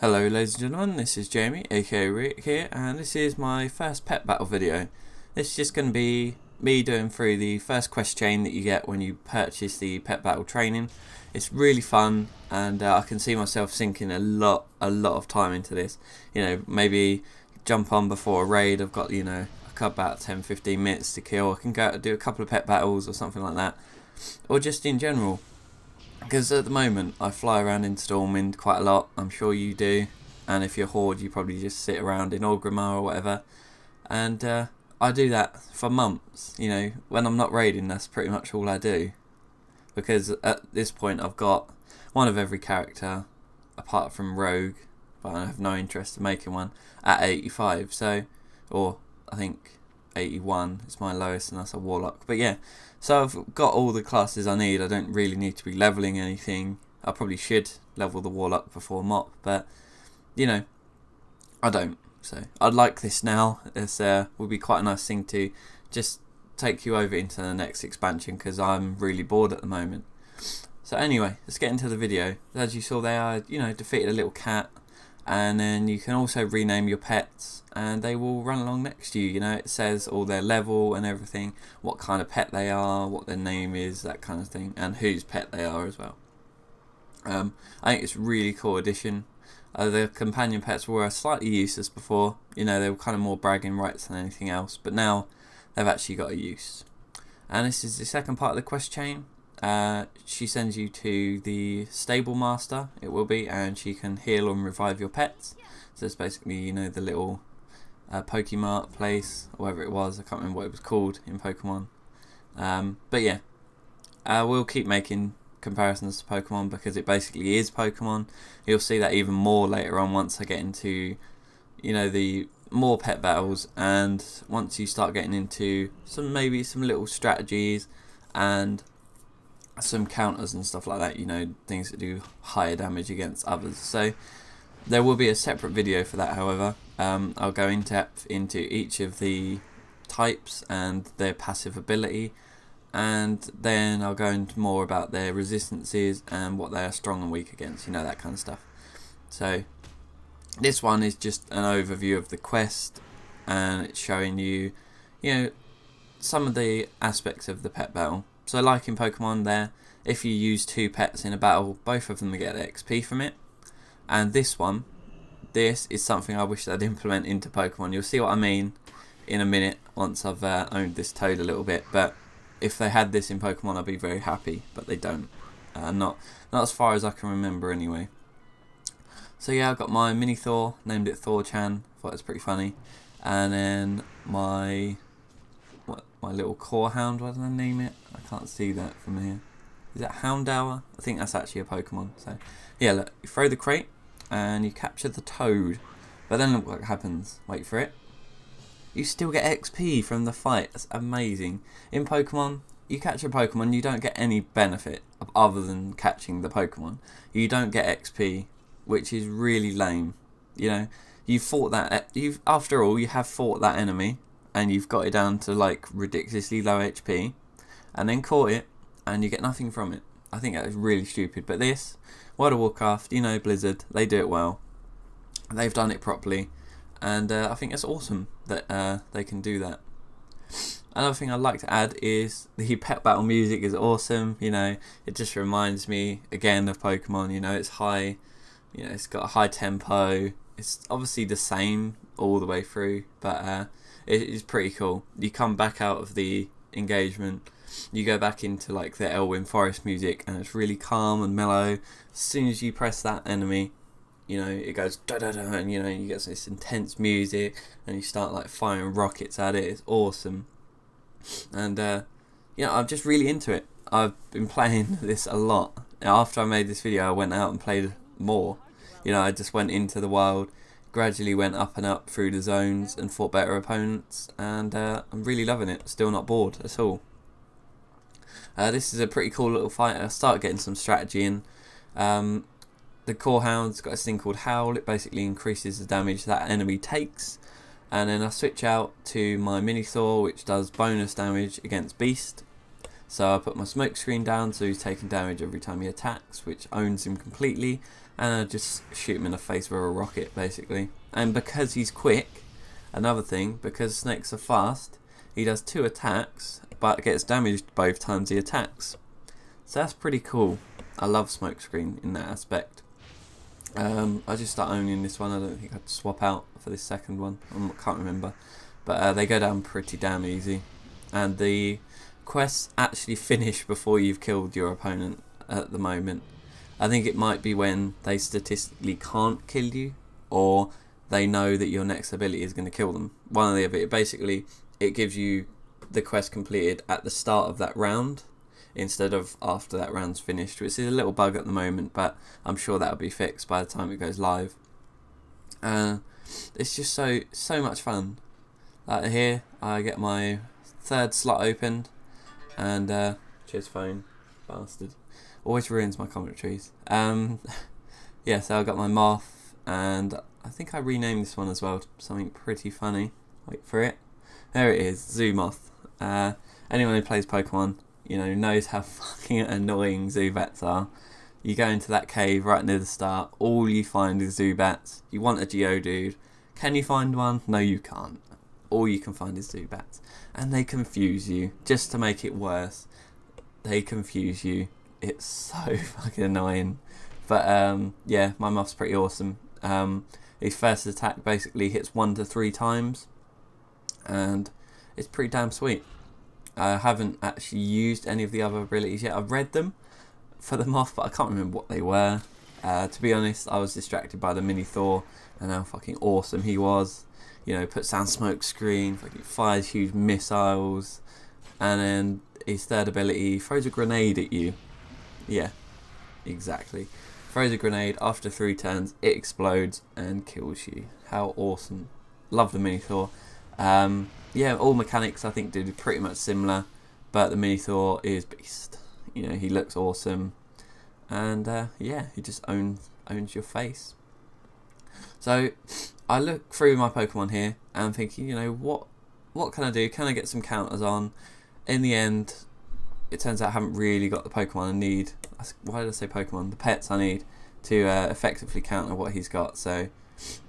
Hello ladies and gentlemen, this is Jamie aka Rick here, and this is my first pet battle video. This is just going to be me doing through the first quest chain that you get when you purchase the pet battle training. It's really fun, and I can see myself sinking a lot of time into this. You know, maybe jump on before a raid. I've got, you know, about 10-15 minutes to kill. I can go do a couple of pet battles or something like that, or just in general. Because at the moment I fly around in Stormwind quite a lot, I'm sure you do, and if you're Horde you probably just sit around in Orgrimmar or whatever, and I do that for months. You know, when I'm not raiding, that's pretty much all I do, because at this point I've got one of every character apart from Rogue, but I have no interest in making one, at 85, so, or I think 81 is my lowest, and that's a Warlock. But yeah, so I've got all the classes I need. I don't really need to be leveling anything. I probably should level the Warlock before Mop, but you know, I don't. So I'd like this now. This would be quite a nice thing to just take you over into the next expansion, because I'm really bored at the moment. So anyway, let's get into the video. As you saw there, I defeated a little cat, and then you can also rename your pets and they will run along next to you. You know, it says all their level and everything, what kind of pet they are, what their name is, that kind of thing, and whose pet they are as well. I think it's a really cool addition. The companion pets were slightly useless before. You know, they were kind of more bragging rights than anything else, but now they've actually got a use. And this is the second part of the quest chain. She sends you to the stable master, it will be, and she can heal and revive your pets. So it's basically, you know, the little Pokemart place, or whatever it was, I can't remember what it was called in Pokemon. But yeah, we'll keep making comparisons to Pokemon, because it basically is Pokemon. You'll see that even more later on once I get into, you know, the more pet battles, and once you start getting into maybe some little strategies and some counters and stuff like that, you know, things that do higher damage against others. So there will be a separate video for that. However, I'll go in depth into each of the types and their passive ability, and then I'll go into more about their resistances and what they are strong and weak against, you know, that kind of stuff. So this one is just an overview of the quest, and it's showing you, you know, some of the aspects of the pet battle. So like in Pokemon there, if you use 2 pets in a battle, both of them get XP from it. And this is something I wish they'd implement into Pokemon. You'll see what I mean in a minute once I've owned this Toad a little bit. But if they had this in Pokemon, I'd be very happy, but they don't. Not as far as I can remember anyway. So yeah, I've got my mini Thor, named it Thor-chan, thought it was pretty funny. And then my little core hound, what did I name it? I can't see that from here. Is that Houndour? I think that's actually a Pokemon. So yeah, look, you throw the crate and you capture the Toad, but then look what happens. Wait for it. You still get XP from the fight. That's amazing. In Pokemon, you catch a Pokemon, you don't get any benefit other than catching the Pokemon. You don't get XP, which is really lame. You know, you've fought that. After all, you have fought that enemy, and you've got it down to like ridiculously low HP, and then caught it, and you get nothing from it. I think that is really stupid. But this, World of Warcraft, you know, Blizzard, they do it well. They've done it properly, and I think it's awesome that they can do that. Another thing I'd like to add is the pet battle music is awesome. You know, it just reminds me again of Pokemon. You know, it's high. You know, it's got a high tempo. It's obviously the same all the way through, but it is pretty cool. You come back out of the engagement, you go back into like the Elwyn Forest music, and it's really calm and mellow. As soon as you press that enemy, you know, it goes da da da, and you know, you get this intense music, and you start like firing rockets at it. It's awesome, and you know, I'm just really into it. I've been playing this a lot. After I made this video, I went out and played more. You know, I just went into the wild, gradually went up and up through the zones and fought better opponents, and I'm really loving it. Still not bored at all. This is a pretty cool little fight. I start getting some strategy in. The core hound's got this thing called Howl. It basically increases the damage that enemy takes, and then I switch out to my mini Thor, which does bonus damage against Beast. So I put my smoke screen down so he's taking damage every time he attacks, which owns him completely, and I just shoot him in the face with a rocket basically. And because he's quick, another thing, because snakes are fast, he does 2 attacks but gets damaged both times he attacks. So that's pretty cool. I love smokescreen in that aspect. I just start owning this one. I don't think I'd swap out for this second one. I can't remember. But they go down pretty damn easy. And the quests actually finish before you've killed your opponent at the moment. I think it might be when they statistically can't kill you, or they know that your next ability is going to kill them. One or the other. Basically, it gives you the quest completed at the start of that round instead of after that round's finished, which is a little bug at the moment, but I'm sure that'll be fixed by the time it goes live. It's just so much fun. Here I get my 3rd slot opened, and cheers phone, bastard, always ruins my commentaries. Yeah, so I got my moth, and I think I renamed this one as well to something pretty funny. Wait for it. There it is, Zoo Moth. Anyone who plays Pokemon, knows how fucking annoying Zubats are. You go into that cave right near the start, all you find is Zubats. You want a Geodude. Can you find one? No, you can't. All you can find is Zubats. And they confuse you, just to make it worse. They confuse you. It's so fucking annoying. But yeah, my Moth's pretty awesome. His first attack basically hits 1 to 3 times, and it's pretty damn sweet. I haven't actually used any of the other abilities yet. I've read them for the Moth, but I can't remember what they were. To be honest, I was distracted by the Mini Thor and how fucking awesome he was. Puts down smoke screen, fucking fires huge missiles, and then his 3rd ability throws a grenade at you. Yeah, exactly. Throws a grenade, after 3 turns, it explodes and kills you. How awesome. Love the Mini Thor. Yeah, all mechanics I think do pretty much similar, but the Mini Thor is beast. He looks awesome, and yeah, he just owns your face. So I look through my Pokemon here and I'm thinking, what can I do? Can I get some counters on? In the end, it turns out I haven't really got the Pokemon I need. Why did I say Pokemon? The pets I need to effectively counter what he's got. So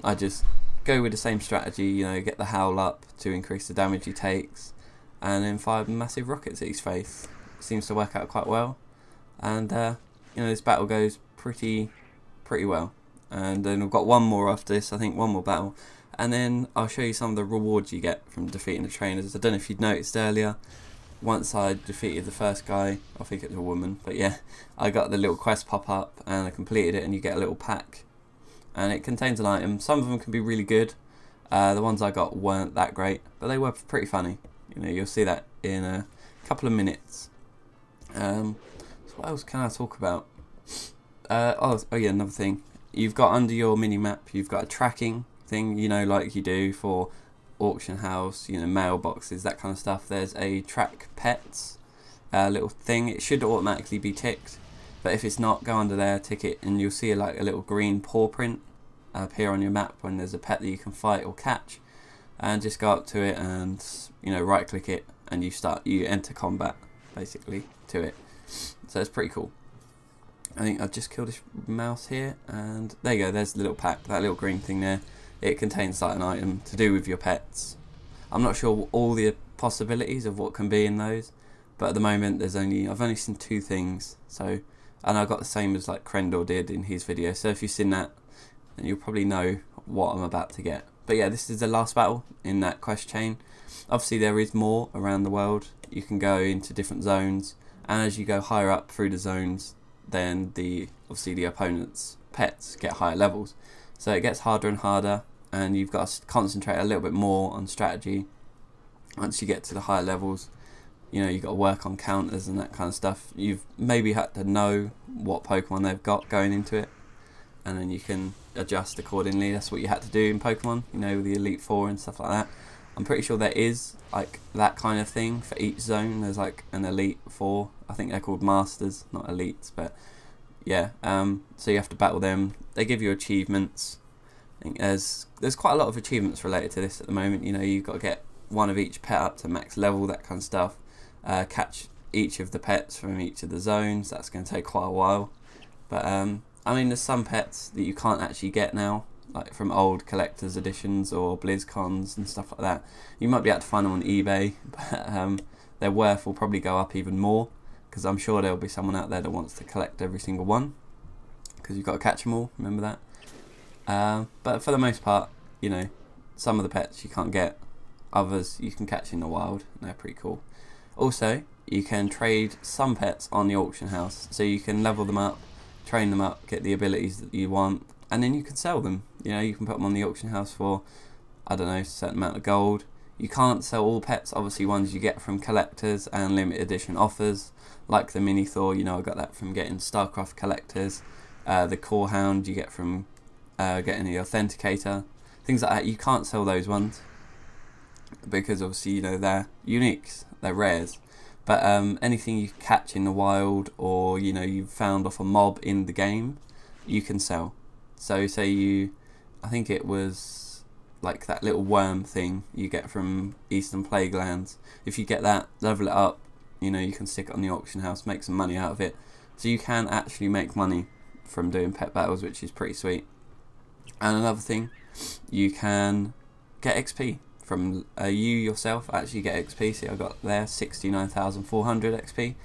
I just go with the same strategy, get the Howl up to increase the damage he takes, and then fire massive rockets at his face. Seems to work out quite well, and this battle goes pretty well. And then we've got one more after this, I think one more battle, and then I'll show you some of the rewards you get from defeating the trainers. I don't know if you'd noticed earlier, once I defeated the first guy, I think it was a woman, but yeah, I got the little quest pop up and I completed it, and you get a little pack. And it contains an item. Some of them can be really good. The ones I got weren't that great, but they were pretty funny. You'll see that in a couple of minutes. So what else can I talk about? Oh yeah, another thing. You've got under your mini map, you've got a tracking thing, like you do for auction house, mailboxes, that kind of stuff. There's a track pets little thing. It should automatically be ticked. But if it's not, go under there, tick it, and you'll see a little green paw print appear on your map when there's a pet that you can fight or catch. And just go up to it and right click it, and you enter combat basically to it. So it's pretty cool. I think I've just killed this mouse here, and there you go, there's the little pack, that little green thing there. It contains an item to do with your pets. I'm not sure all the possibilities of what can be in those, but at the moment I've only seen 2 things. So. And I got the same as Krendor did in his video. So if you've seen that, then you'll probably know what I'm about to get. But yeah, this is the last battle in that quest chain. Obviously there is more around the world. You can go into different zones, and as you go higher up through the zones, then obviously the opponent's pets get higher levels. So it gets harder and harder, and you've got to concentrate a little bit more on strategy once you get to the higher levels. You've got to work on counters and that kind of stuff. You've maybe had to know what Pokemon they've got going into it, and then you can adjust accordingly. That's what you had to do in Pokemon, with the Elite Four and stuff like that. I'm pretty sure there is that kind of thing for each zone. There's an Elite Four. I think they're called Masters, not Elites, but yeah. So you have to battle them. They give you achievements. I think there's quite a lot of achievements related to this at the moment. You've got to get one of each pet up to max level, that kind of stuff. Catch each of the pets from each of the zones. That's going to take quite a while. But I mean, there's some pets that you can't actually get now, like from old collector's editions or BlizzCons and stuff like that. You might be able to find them on eBay, but their worth will probably go up even more, because I'm sure there'll be someone out there that wants to collect every single one, because you've got to catch them all, remember that. But for the most part, you know, some of the pets you can't get, others you can catch in the wild, and they're pretty cool. Also, you can trade some pets on the auction house, so you can level them up, train them up, get the abilities that you want, and then you can sell them. You know, you can put them on the auction house for, I don't know, a certain amount of gold. You can't sell all pets, obviously ones you get from collectors and limited edition offers, like the Mini Thor. You know, I got that from getting StarCraft collectors. The Core Hound you get from getting the Authenticator. Things like that, you can't sell those ones, because obviously, you know, they're uniques, they're rares. But anything you catch in the wild, or, you know, you've found off a mob in the game, you can sell. So say I think it was like that little worm thing you get from Eastern Plaguelands. If you get that, level it up, you know, you can stick it on the auction house, make some money out of it. So you can actually make money from doing pet battles, which is pretty sweet. And another thing, you can get XP from you yourself. Actually get XP. See, I got there 69,400 XP.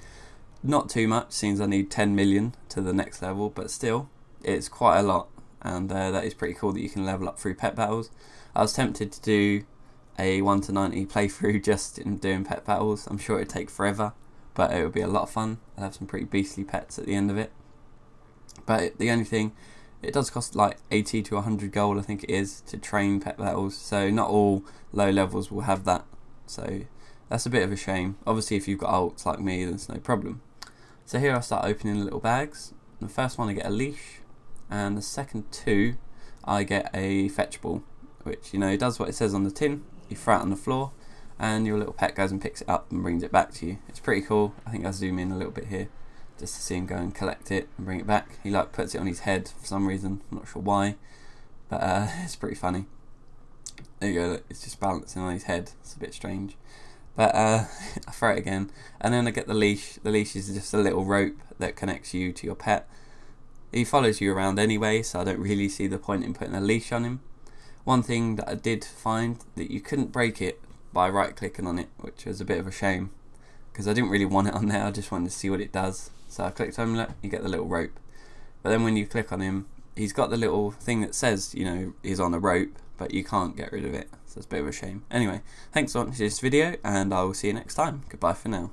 Not too much, seems I need 10 million to the next level, but still, it's quite a lot. And that is pretty cool that you can level up through pet battles. I was tempted to do a 1 to 90 playthrough just in doing pet battles. I'm sure it'd take forever, but it would be a lot of fun. I'd have some pretty beastly pets at the end of it. But the only thing, it does cost like 80 to 100 gold, I think it is, to train pet battles. So not all low levels will have that. So that's a bit of a shame. Obviously, if you've got ults like me, then it's no problem. So here I start opening the little bags. The first one I get a leash, and the second two I get a fetch ball, which, you know, does what it says on the tin. You throw it on the floor, and your little pet goes and picks it up and brings it back to you. It's pretty cool. I think I'll zoom in a little bit here, just to see him go and collect it and bring it back. He like puts it on his head for some reason, I'm not sure why, but it's pretty funny. There you go, look, it's just balancing on his head, it's a bit strange. But I throw it again, and then I get the leash. The leash is just a little rope that connects you to your pet. He follows you around anyway, so I don't really see the point in putting a leash on him. One thing that I did find, that you couldn't break it by right clicking on it, which was a bit of a shame, because I didn't really want it on there, I just wanted to see what it does. So I clicked on it, you get the little rope. But then when you click on him, he's got the little thing that says, you know, he's on a rope, but you can't get rid of it. So it's a bit of a shame. Anyway, thanks for watching this video, and I will see you next time. Goodbye for now.